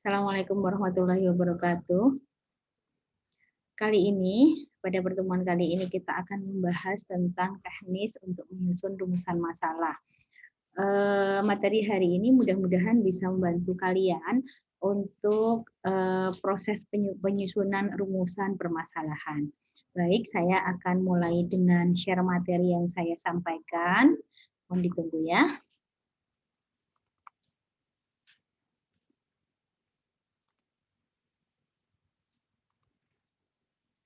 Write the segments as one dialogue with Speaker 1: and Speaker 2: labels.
Speaker 1: Assalamualaikum warahmatullahi wabarakatuh. Kali ini, pada pertemuan kali ini kita akan membahas tentang teknis untuk menyusun rumusan masalah. Materi hari ini mudah-mudahan bisa membantu kalian untuk proses penyusunan rumusan permasalahan. Baik, saya akan mulai dengan share materi yang saya sampaikan. Mohon ditunggu ya.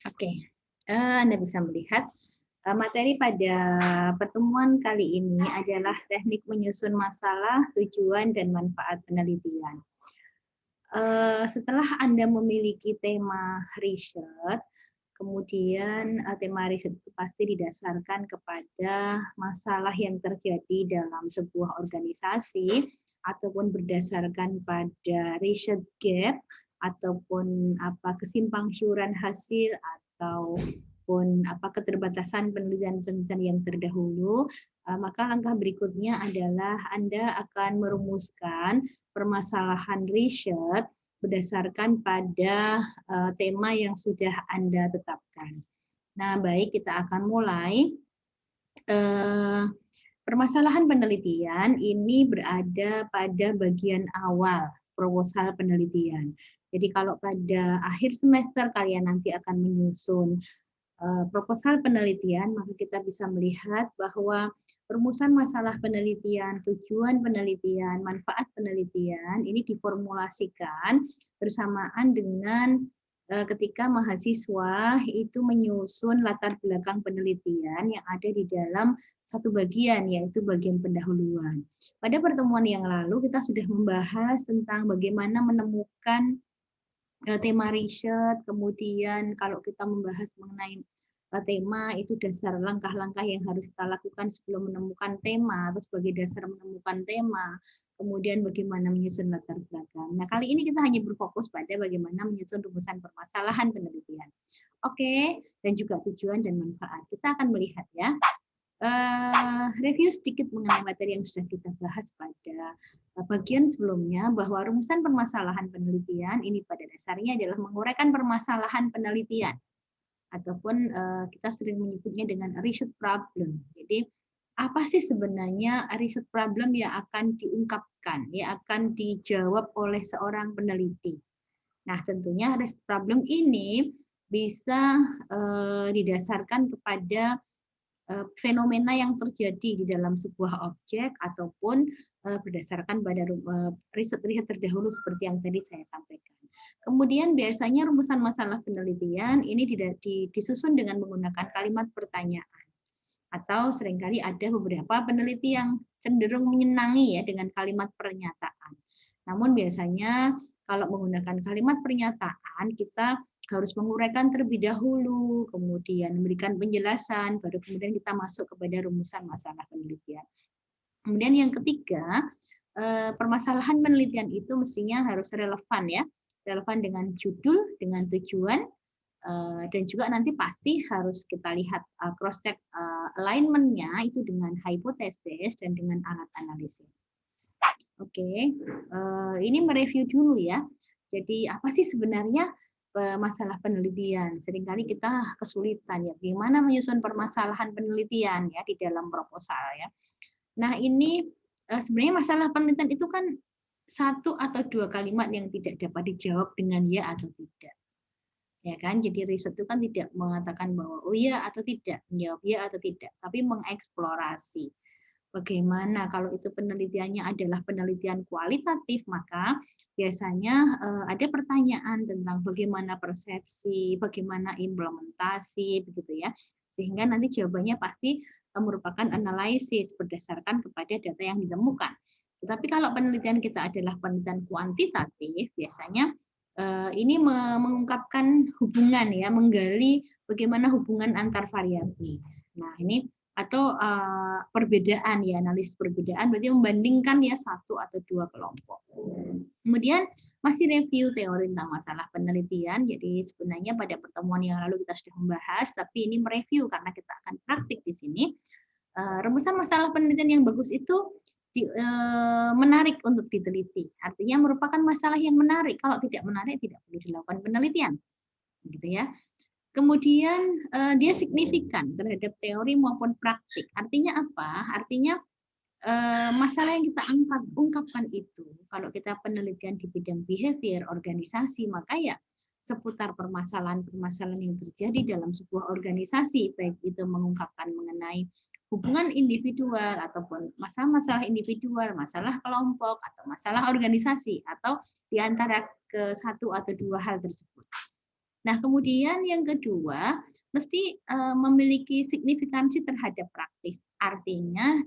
Speaker 1: Oke, Anda bisa melihat materi pada pertemuan kali ini adalah teknik menyusun masalah, tujuan, dan manfaat penelitian. Setelah Anda memiliki tema riset, kemudian tema riset itu pasti didasarkan kepada masalah yang terjadi dalam sebuah organisasi ataupun berdasarkan pada riset gap ataupun kesimpangsiuran hasil ataupun keterbatasan penelitian-penelitian yang terdahulu, maka langkah berikutnya adalah Anda akan merumuskan permasalahan riset berdasarkan pada tema yang sudah Anda tetapkan. Nah, baik, kita akan mulai. Permasalahan penelitian ini berada pada bagian awal proposal penelitian. Jadi kalau pada akhir semester kalian nanti akan menyusun proposal penelitian, maka kita bisa melihat bahwa rumusan masalah penelitian, tujuan penelitian, manfaat penelitian ini diformulasikan bersamaan dengan ketika mahasiswa itu menyusun latar belakang penelitian yang ada di dalam satu bagian, yaitu bagian pendahuluan. Pada pertemuan yang lalu kita sudah membahas tentang bagaimana menemukan tema riset, kemudian kalau kita membahas mengenai tema itu dasar langkah-langkah yang harus kita lakukan sebelum menemukan tema atau sebagai dasar menemukan tema, kemudian bagaimana menyusun latar belakang. Nah, kali ini kita hanya berfokus pada bagaimana menyusun rumusan permasalahan penelitian. Oke, dan juga tujuan dan manfaat. Kita akan melihat ya. Review sedikit mengenai materi yang sudah kita bahas pada bagian sebelumnya, bahwa rumusan permasalahan penelitian ini pada dasarnya adalah menguraikan permasalahan penelitian ataupun kita sering menyebutnya dengan research problem. Jadi apa sih sebenarnya research problem yang akan diungkapkan, yang akan dijawab oleh seorang peneliti. Nah, tentunya research problem ini bisa didasarkan kepada fenomena yang terjadi di dalam sebuah objek ataupun berdasarkan pada riset-riset terdahulu seperti yang tadi saya sampaikan. Kemudian biasanya rumusan masalah penelitian ini disusun dengan menggunakan kalimat pertanyaan, atau seringkali ada beberapa peneliti yang cenderung menyenangi ya dengan kalimat pernyataan. Namun biasanya kalau menggunakan kalimat pernyataan kita harus menguraikan terlebih dahulu, kemudian memberikan penjelasan, baru kemudian kita masuk kepada rumusan masalah penelitian. Kemudian yang ketiga, permasalahan penelitian itu mestinya harus relevan ya, relevan dengan judul, dengan tujuan, dan juga nanti pasti harus kita lihat cross check alignment-nya itu dengan hipotesis dan dengan alat analisis. Oke, ini mereview dulu ya. Jadi apa sih sebenarnya masalah penelitian? Seringkali kita kesulitan ya, bagaimana menyusun permasalahan penelitian ya di dalam proposal ya. Nah ini sebenarnya masalah penelitian itu kan satu atau dua kalimat yang tidak dapat dijawab dengan ya atau tidak. Ya kan, jadi riset itu kan tidak mengatakan bahwa oh ya atau tidak, menjawab ya atau tidak, tapi mengeksplorasi. Bagaimana kalau itu penelitiannya adalah penelitian kualitatif, maka biasanya ada pertanyaan tentang bagaimana persepsi, bagaimana implementasi, begitu ya. Sehingga nanti jawabannya pasti merupakan analisis berdasarkan kepada data yang ditemukan. Tetapi kalau penelitian kita adalah penelitian kuantitatif, biasanya ini mengungkapkan hubungan ya, menggali bagaimana hubungan antar variabel. Nah, ini atau perbedaan ya, analisis perbedaan berarti membandingkan ya satu atau dua kelompok. Kemudian masih review teori tentang masalah penelitian. Jadi sebenarnya pada pertemuan yang lalu kita sudah membahas, tapi ini mereview karena kita akan praktik di sini. Rumusan masalah penelitian yang bagus itu menarik untuk diteliti. Artinya merupakan masalah yang menarik. Kalau tidak menarik tidak perlu dilakukan penelitian, gitu ya. Kemudian dia signifikan terhadap teori maupun praktik. Artinya apa? Artinya masalah yang kita ungkapkan itu, kalau kita penelitian di bidang behavior organisasi, maka ya seputar permasalahan-permasalahan yang terjadi dalam sebuah organisasi, baik itu mengungkapkan mengenai hubungan individual ataupun masalah-masalah individual, masalah kelompok atau masalah organisasi atau di antara ke satu atau dua hal tersebut. Nah, kemudian yang kedua mesti memiliki signifikansi terhadap praktis. Artinya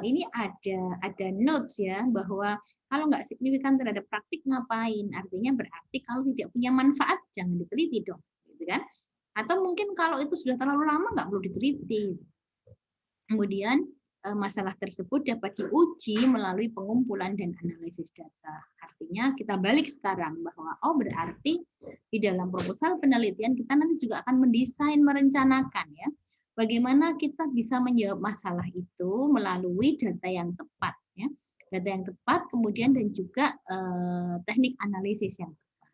Speaker 1: ini ada notes ya bahwa kalau nggak signifikan terhadap praktik ngapain? Artinya berarti kalau tidak punya manfaat jangan diteliti dong, gitu kan? Atau mungkin kalau itu sudah terlalu lama nggak perlu diteliti. Kemudian masalah tersebut dapat diuji melalui pengumpulan dan analisis data. Artinya kita balik sekarang bahwa berarti di dalam proposal penelitian kita nanti juga akan mendesain, merencanakan ya bagaimana kita bisa menjawab masalah itu melalui data yang tepat ya. Data yang tepat kemudian dan juga teknik analisis yang tepat.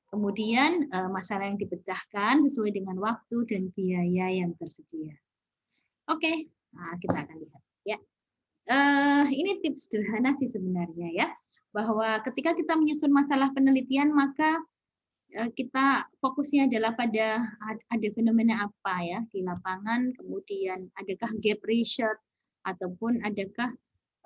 Speaker 1: Kemudian masalah yang dipecahkan sesuai dengan waktu dan biaya yang tersedia. Oke, nah, kita akan lihat ya. Ini tips sederhana sih sebenarnya ya, bahwa ketika kita menyusun masalah penelitian maka kita fokusnya adalah pada ada fenomena apa ya di lapangan, kemudian adakah gap research ataupun adakah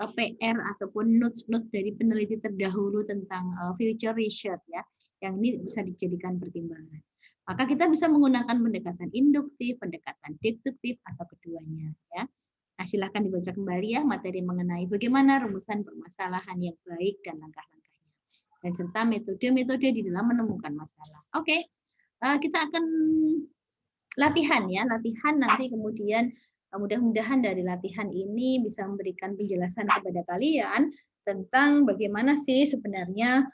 Speaker 1: PR ataupun notes-notes dari peneliti terdahulu tentang future research ya, yang ini bisa dijadikan pertimbangan. Maka kita bisa menggunakan pendekatan induktif, pendekatan deduktif atau keduanya ya. Nah, silakan dibaca kembali ya materi mengenai bagaimana rumusan permasalahan yang baik dan langkah-langkahnya, dan serta metode-metode di dalam menemukan masalah. Oke, kita akan latihan ya, latihan nanti kemudian mudah-mudahan dari latihan ini bisa memberikan penjelasan kepada kalian tentang bagaimana sih sebenarnya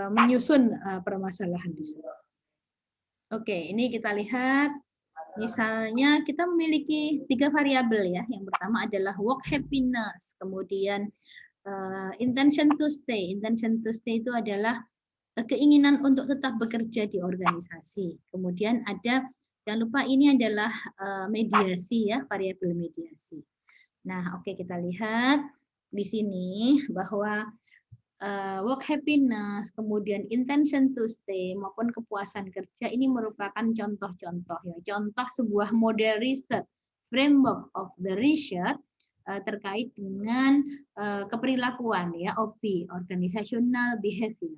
Speaker 1: menyusun permasalahan di sini. Oke, ini kita lihat. Misalnya kita memiliki 3 variabel ya. Yang pertama adalah work happiness, kemudian intention to stay. Intention to stay itu adalah keinginan untuk tetap bekerja di organisasi. Kemudian ada, jangan lupa ini adalah mediasi ya, variabel mediasi. Nah, oke, kita lihat di sini bahwa work happiness, kemudian intention to stay maupun kepuasan kerja ini merupakan contoh-contoh ya, contoh sebuah model riset, framework of the research terkait dengan keperilakuan ya, OB, organizational behavior.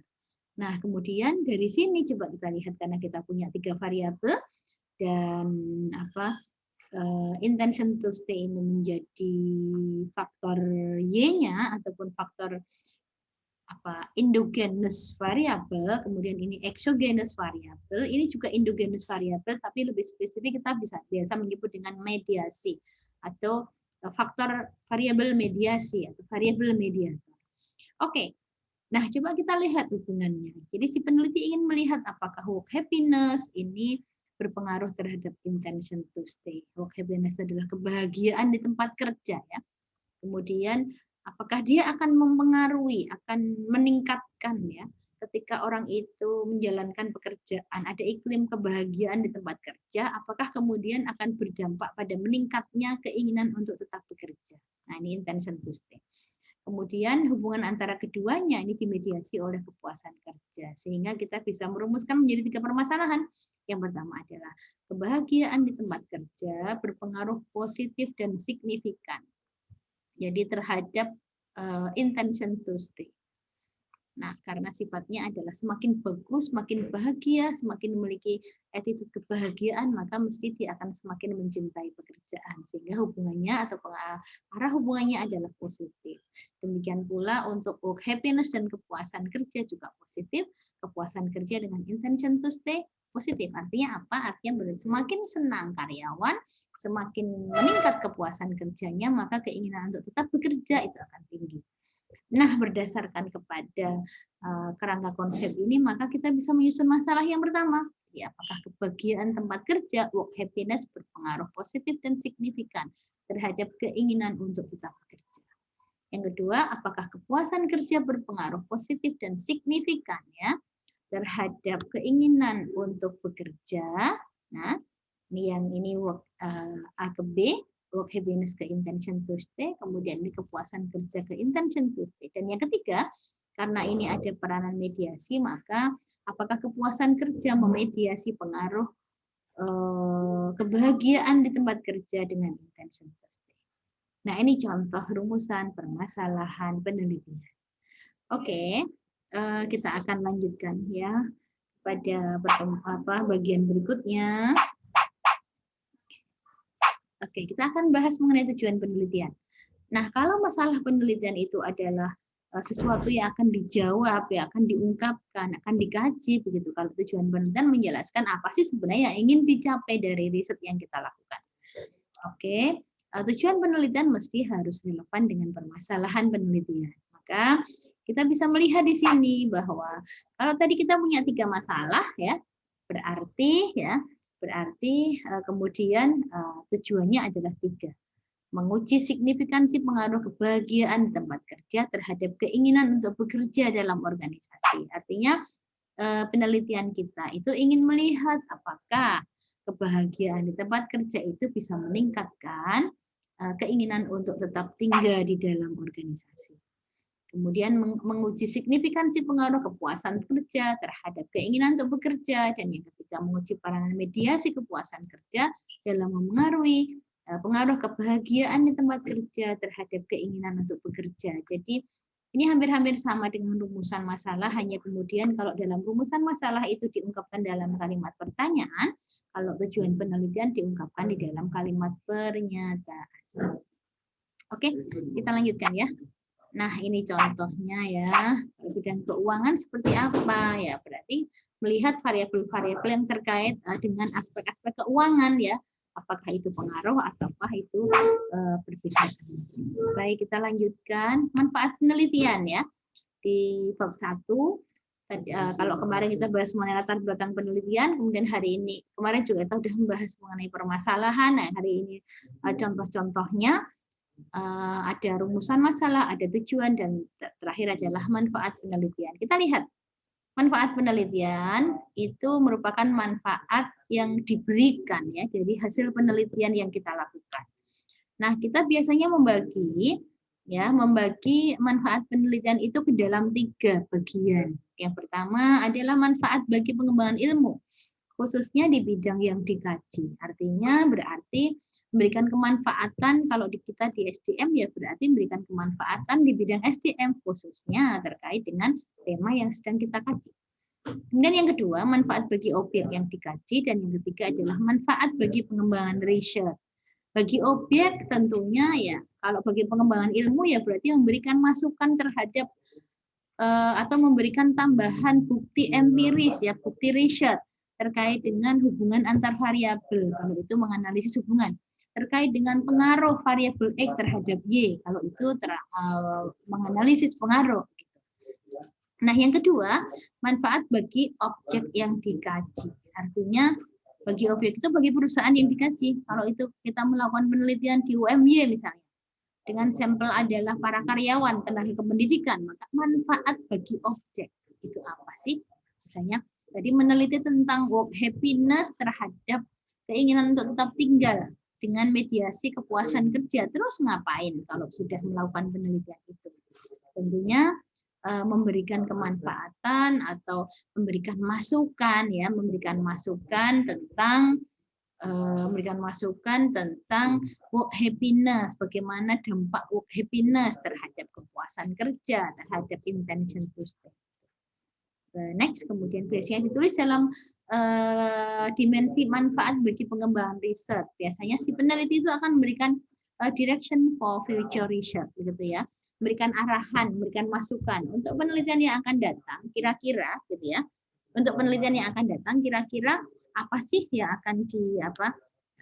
Speaker 1: Nah, kemudian dari sini coba kita lihat karena kita punya 3 variabel dan intention to stay ini menjadi faktor Y-nya ataupun faktor endogenous variabel, kemudian ini exogenous variabel, ini juga endogenous variabel, tapi lebih spesifik kita biasa menyebut dengan mediasi atau faktor variabel mediasi atau variabel mediator. Oke, nah coba kita lihat hubungannya. Jadi si peneliti ingin melihat apakah work happiness ini berpengaruh terhadap intention to stay. Work happiness adalah kebahagiaan di tempat kerja ya. Kemudian apakah dia akan mempengaruhi, akan meningkatkan ya ketika orang itu menjalankan pekerjaan, ada iklim kebahagiaan di tempat kerja, apakah kemudian akan berdampak pada meningkatnya keinginan untuk tetap bekerja. Nah, ini intention to stay. Kemudian hubungan antara keduanya ini dimediasi oleh kepuasan kerja, sehingga kita bisa merumuskan menjadi 3 permasalahan. Yang pertama adalah kebahagiaan di tempat kerja berpengaruh positif dan signifikan. Jadi terhadap intention to stay. Nah, karena sifatnya adalah semakin bagus, semakin bahagia, semakin memiliki attitude kebahagiaan, maka mesti dia akan semakin mencintai pekerjaan. Sehingga hubungannya atau arah hubungannya adalah positif. Demikian pula untuk work happiness dan kepuasan kerja juga positif. Kepuasan kerja dengan intention to stay positif. Artinya apa? Artinya semakin senang karyawan, semakin meningkat kepuasan kerjanya, maka keinginan untuk tetap bekerja itu akan tinggi. Nah, berdasarkan kepada kerangka konsep ini, maka kita bisa menyusun masalah yang pertama. Ya, apakah kebahagiaan tempat kerja, work happiness berpengaruh positif dan signifikan terhadap keinginan untuk tetap bekerja. Yang kedua, apakah kepuasan kerja berpengaruh positif dan signifikan ya terhadap keinginan untuk bekerja. Nah, ini work A ke B, work happiness ke intention to stay, kemudian ini kepuasan kerja ke intention to stay. Dan yang ketiga, karena ini ada peranan mediasi, maka apakah kepuasan kerja memediasi pengaruh kebahagiaan di tempat kerja dengan intention to stay. Nah, ini contoh rumusan permasalahan penelitian. Oke, kita akan lanjutkan ya pada bagian berikutnya. Oke, kita akan bahas mengenai tujuan penelitian. Nah, kalau masalah penelitian itu adalah sesuatu yang akan dijawab, ya akan diungkapkan, akan dikaji begitu. Kalau tujuan penelitian menjelaskan apa sih sebenarnya yang ingin dicapai dari riset yang kita lakukan. Oke, tujuan penelitian mesti harus relevan dengan permasalahan penelitian. Maka kita bisa melihat di sini bahwa kalau tadi kita punya 3 masalah ya, berarti kemudian tujuannya adalah 3. Menguji signifikansi pengaruh kebahagiaan di tempat kerja terhadap keinginan untuk bekerja dalam organisasi. Artinya penelitian kita itu ingin melihat apakah kebahagiaan di tempat kerja itu bisa meningkatkan keinginan untuk tetap tinggal di dalam organisasi. Kemudian menguji signifikansi pengaruh kepuasan kerja terhadap keinginan untuk bekerja, dan yang ketiga menguji peranan mediasi kepuasan kerja dalam memengaruhi pengaruh kebahagiaan di tempat kerja terhadap keinginan untuk bekerja. Jadi ini hampir-hampir sama dengan rumusan masalah, hanya kemudian kalau dalam rumusan masalah itu diungkapkan dalam kalimat pertanyaan, kalau tujuan penelitian diungkapkan di dalam kalimat pernyataan. Oke, kita lanjutkan ya. Nah, ini contohnya ya. Bidang keuangan seperti apa ya? Berarti melihat variabel-variabel yang terkait dengan aspek-aspek keuangan ya. Apakah itu pengaruh ataukah itu berbeda. Baik, kita lanjutkan manfaat penelitian ya. Di bab 1 kalau kemarin kita bahas mengenai latar belakang penelitian, kemudian hari ini kemarin juga kita sudah membahas mengenai permasalahan. Nah, hari ini contoh-contohnya ada rumusan masalah, ada tujuan, dan terakhir adalah manfaat penelitian. Kita lihat manfaat penelitian itu merupakan manfaat yang diberikan ya dari hasil penelitian yang kita lakukan. Nah, kita biasanya membagi manfaat penelitian itu ke dalam 3 bagian. Yang pertama adalah manfaat bagi pengembangan ilmu, khususnya di bidang yang dikaji. Artinya berarti memberikan kemanfaatan, kalau kita di SDM ya berarti memberikan kemanfaatan di bidang SDM, khususnya terkait dengan tema yang sedang kita kaji. Kemudian yang kedua, manfaat bagi objek yang dikaji, dan yang ketiga adalah manfaat bagi pengembangan riset. Bagi objek tentunya ya, kalau bagi pengembangan ilmu ya berarti memberikan masukan terhadap atau memberikan tambahan bukti empiris ya, bukti riset terkait dengan hubungan antar variabel, kalau itu menganalisis hubungan terkait dengan pengaruh variabel X terhadap Y, kalau itu menganalisis pengaruh. Nah, yang kedua, manfaat bagi objek yang dikaji. Artinya bagi objek itu bagi perusahaan yang dikaji. Kalau itu kita melakukan penelitian di UMY misalnya, dengan sampel adalah para karyawan tenaga kependidikan, maka manfaat bagi objek itu apa sih? Misalnya tadi meneliti tentang work happiness terhadap keinginan untuk tetap tinggal dengan mediasi kepuasan kerja. Terus ngapain kalau sudah melakukan penelitian itu? Tentunya memberikan kemanfaatan atau memberikan masukan tentang work happiness, bagaimana dampak work happiness terhadap kepuasan kerja, terhadap intention to stay. Next, kemudian biasanya ditulis dalam dimensi manfaat bagi pengembangan riset. Biasanya si peneliti itu akan memberikan direction for future research, begitu ya, memberikan arahan, memberikan masukan untuk penelitian yang akan datang. Kira-kira, gitu ya, untuk penelitian yang akan datang, kira-kira apa sih yang akan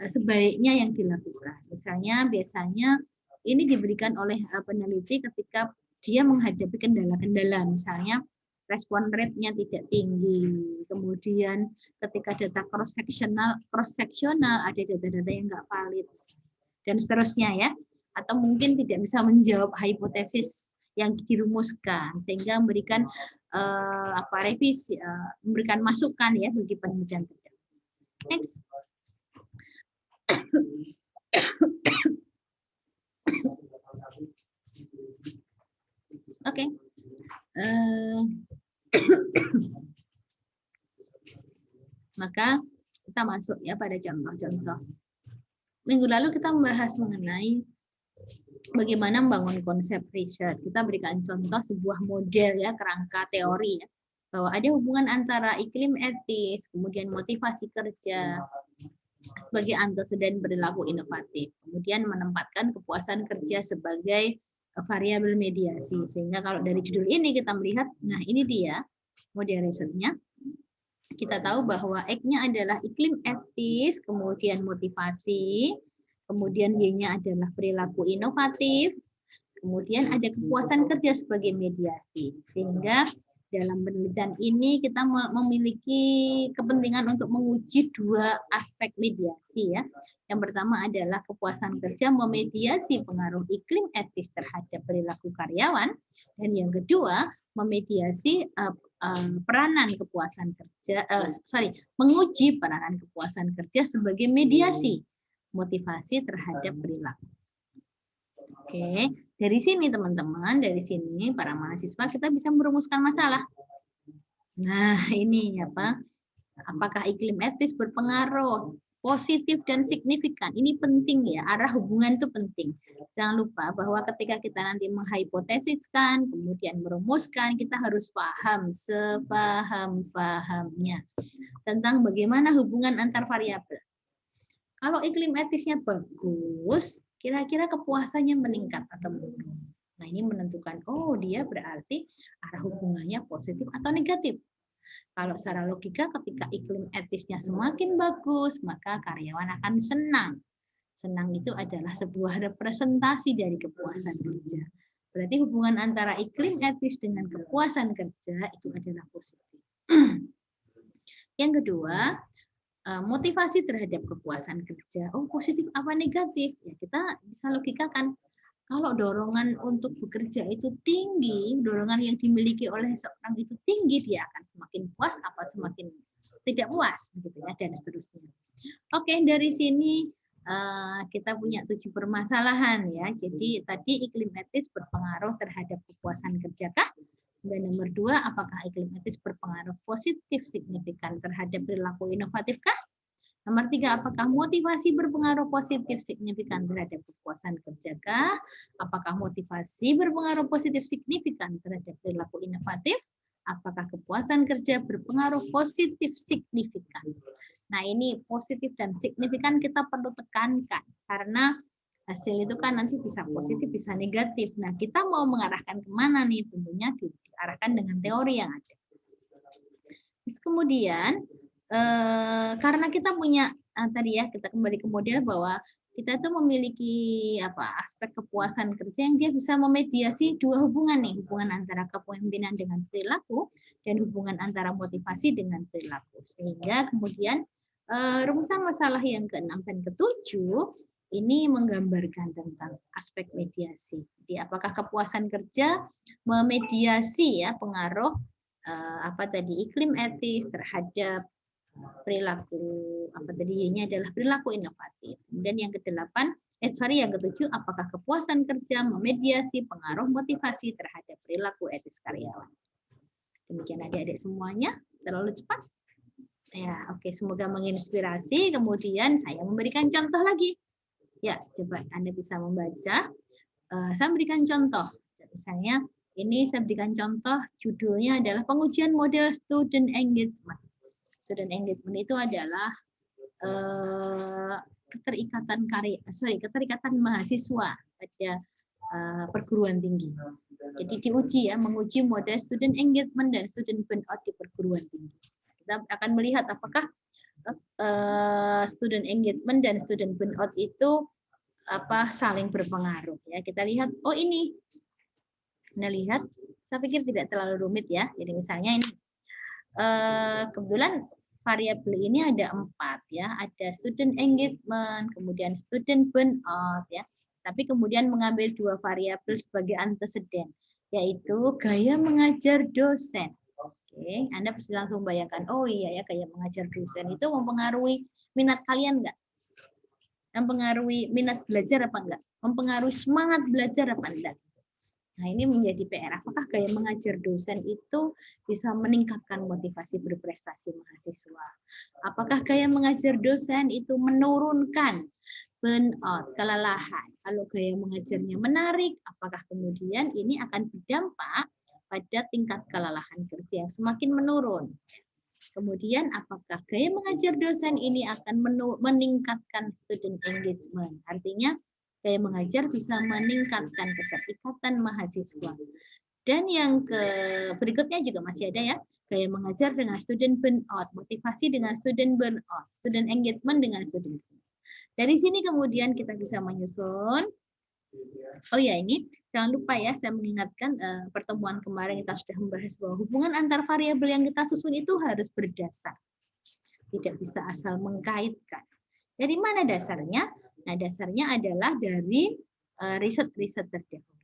Speaker 1: sebaiknya yang dilakukan. Misalnya, biasanya ini diberikan oleh peneliti ketika dia menghadapi kendala-kendala, misalnya respon rate-nya tidak tinggi, kemudian ketika data cross-sectional ada data-data yang nggak valid, dan seterusnya ya. atau mungkin tidak bisa menjawab hipotesis yang dirumuskan, sehingga memberikan revisi, memberikan masukan ya bagi penelitian. Next. Oke. Maka kita masuk ya pada contoh-contoh. Minggu lalu kita membahas mengenai bagaimana membangun konsep riset. Kita berikan contoh sebuah model ya, kerangka teori ya, bahwa ada hubungan antara iklim etis, kemudian motivasi kerja sebagai anteseden perilaku inovatif, kemudian menempatkan kepuasan kerja sebagai variabel mediasi. Sehingga kalau dari judul ini kita melihat, nah ini dia model risetnya. Kita tahu bahwa X-nya adalah iklim etis, kemudian motivasi, kemudian Y-nya adalah perilaku inovatif, kemudian ada kepuasan kerja sebagai mediasi. Sehingga dalam penelitian ini kita memiliki kepentingan untuk menguji dua aspek mediasi ya. Yang pertama adalah kepuasan kerja memediasi pengaruh iklim etis terhadap perilaku karyawan, dan yang kedua memediasi peranan kepuasan kerja, menguji peranan kepuasan kerja sebagai mediasi motivasi terhadap perilaku. Oke, dari sini teman-teman, dari sini para mahasiswa kita bisa merumuskan masalah. Nah, ini apa? Apakah iklim etis berpengaruh positif dan signifikan? Ini penting ya, arah hubungan itu penting. Jangan lupa bahwa ketika kita nanti menghipotesiskan, kemudian merumuskan, kita harus paham sepaham-pahamnya tentang bagaimana hubungan antar variabel. Kalau iklim etisnya bagus, kira-kira kepuasannya meningkat atau menurun. Nah, ini menentukan, oh dia berarti arah hubungannya positif atau negatif. Kalau secara logika ketika iklim etisnya semakin bagus, maka karyawan akan senang. Senang itu adalah sebuah representasi dari kepuasan kerja. Berarti hubungan antara iklim etis dengan kepuasan kerja itu adalah positif. Yang kedua, motivasi terhadap kepuasan kerja. Oh, positif apa negatif? Ya, kita bisa logikakan. Kalau dorongan untuk bekerja itu tinggi, dorongan yang dimiliki oleh seorang itu tinggi, dia akan semakin puas apa semakin tidak puas, begitu ya, dan seterusnya. Oke, dari sini kita punya 7 permasalahan ya. Jadi tadi iklim etis berpengaruh terhadap kepuasan kerja kah? Dan nomor 2, apakah iklim etis berpengaruh positif signifikan terhadap perilaku inovatif kah? Nomor 3, apakah motivasi berpengaruh positif signifikan terhadap kepuasan kerja kah? Apakah motivasi berpengaruh positif signifikan terhadap perilaku inovatif? Apakah kepuasan kerja berpengaruh positif signifikan? Nah, ini positif dan signifikan kita perlu tekankan karena hasil itu kan nanti bisa positif, bisa negatif. Nah, kita mau mengarahkan kemana nih? Tentunya diarahkan dengan teori yang ada. Terus kemudian, karena kita punya tadi ya, kita kembali ke model bahwa kita itu memiliki aspek kepuasan kerja yang dia bisa memediasi dua hubungan nih, hubungan antara kepemimpinan dengan perilaku dan hubungan antara motivasi dengan perilaku. Sehingga kemudian rumusan masalah yang ke-6 dan ke-7 ini menggambarkan tentang aspek mediasi. Jadi apakah kepuasan kerja memediasi ya pengaruh iklim etis terhadap perilaku Y-nya adalah perilaku inovatif. Kemudian yang yang ke-7, apakah kepuasan kerja memediasi pengaruh motivasi terhadap perilaku etis karyawan. Demikian adik-adik semuanya, terlalu cepat. Ya, oke, semoga menginspirasi. Kemudian saya memberikan contoh lagi. Ya, coba Anda bisa membaca. Saya berikan contoh. Misalnya, ini saya berikan contoh, judulnya adalah pengujian model student engagement. Student engagement itu adalah keterikatan mahasiswa pada perguruan tinggi. Jadi diuji ya, menguji model student engagement dan student burnout di perguruan tinggi. Kita akan melihat apakah student engagement dan student burnout itu saling berpengaruh ya. Kita lihat, oh ini. Anda lihat, saya pikir tidak terlalu rumit ya. Jadi misalnya ini kebetulan variabel ini ada 4 ya. Ada student engagement, kemudian student burnout ya. Tapi kemudian mengambil 2 variabel sebagai anteseden, yaitu gaya mengajar dosen. Oke, Anda bisa langsung bayangkan, oh iya ya, gaya mengajar dosen itu mempengaruhi minat kalian nggak? Mempengaruhi minat belajar apa enggak? Mempengaruhi semangat belajar apa enggak? Nah, ini menjadi PR. Apakah gaya mengajar dosen itu bisa meningkatkan motivasi berprestasi mahasiswa? Apakah gaya mengajar dosen itu menurunkan burnout, kelelahan? Kalau gaya mengajarnya menarik, apakah kemudian ini akan berdampak pada tingkat kelelahan kerja yang semakin menurun? Kemudian apakah gaya mengajar dosen ini akan meningkatkan student engagement? Artinya gaya mengajar bisa meningkatkan keterikatan mahasiswa. Dan yang berikutnya juga masih ada ya, gaya mengajar dengan student burnout, motivasi dengan student burnout, student engagement dengan student burnout. Dari sini kemudian kita bisa menyusun. Oh ya, ini jangan lupa ya, saya mengingatkan pertemuan kemarin kita sudah membahas bahwa hubungan antar variabel yang kita susun itu harus berdasar. Tidak bisa asal mengkaitkan. Dari mana dasarnya? Nah, dasarnya adalah dari riset-riset terdahulu.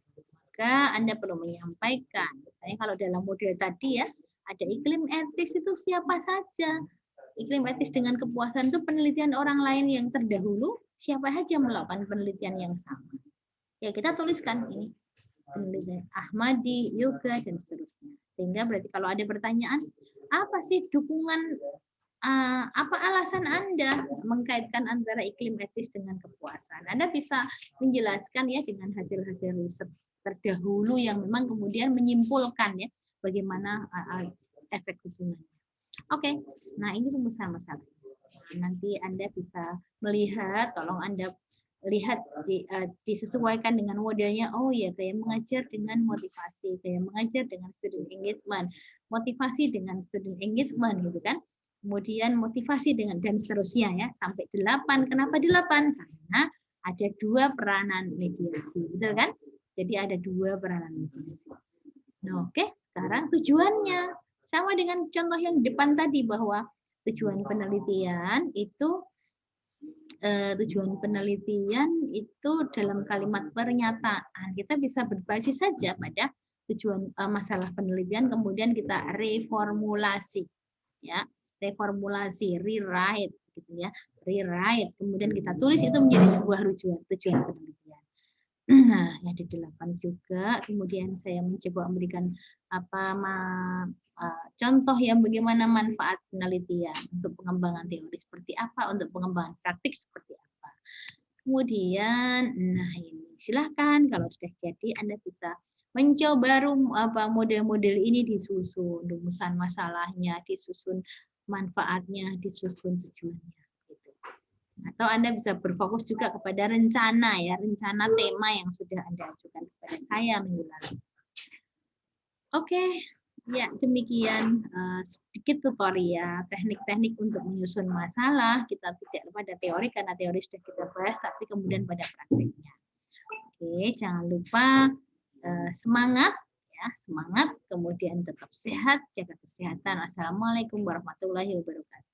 Speaker 1: Maka Anda perlu menyampaikan, misalnya kalau dalam model tadi ya, ada iklim etis itu siapa saja. Iklim etis dengan kepuasan itu penelitian orang lain yang terdahulu, siapa saja melakukan penelitian yang sama. Ya, kita tuliskan ini penelitian Ahmadi, Yoga, dan seterusnya. Sehingga berarti kalau ada pertanyaan, apa sih dukungan, apa alasan Anda mengkaitkan antara iklim etis dengan kepuasan? Anda bisa menjelaskan ya dengan hasil-hasil riset terdahulu yang memang kemudian menyimpulkan ya bagaimana efek hubungannya. Oke, nah ini rumusan masalah. Nanti Anda bisa melihat, tolong Anda lihat disesuaikan dengan modelnya. Oh ya, gaya mengajar dengan motivasi, gaya mengajar dengan student engagement, motivasi dengan student engagement gitu kan. Kemudian motivasi dengan dan seterusnya ya sampai 8. Kenapa 8? Karena ada 2 peranan mediasi, betul kan? Jadi ada 2 peranan mediasi. Nah, oke, sekarang tujuannya sama dengan contoh yang di depan tadi bahwa tujuan penelitian itu dalam kalimat pernyataan kita bisa berbasis saja pada tujuan masalah penelitian, kemudian kita reformulasi ya, reformulasi, rewrite gitu ya, rewrite, kemudian kita tulis itu menjadi sebuah tujuan penelitian. Nah, yang di 8 juga, kemudian saya mencoba memberikan contoh yang bagaimana manfaat penelitian untuk pengembangan teori seperti apa, untuk pengembangan praktik seperti apa. Kemudian, nah ini silahkan kalau sudah jadi Anda bisa mencoba model-model ini disusun, rumusan masalahnya, disusun manfaatnya, disusun tujuannya. Atau Anda bisa berfokus juga kepada rencana ya, rencana tema yang sudah Anda ajukan kepada saya minggu lalu. Oke, ya demikian sedikit tutorial teknik-teknik untuk menyusun masalah. Kita tidak pada teori karena teori sudah kita bahas, tapi kemudian pada praktiknya. Oke, jangan lupa semangat ya, semangat, kemudian tetap sehat, jaga kesehatan. Assalamualaikum warahmatullahi wabarakatuh.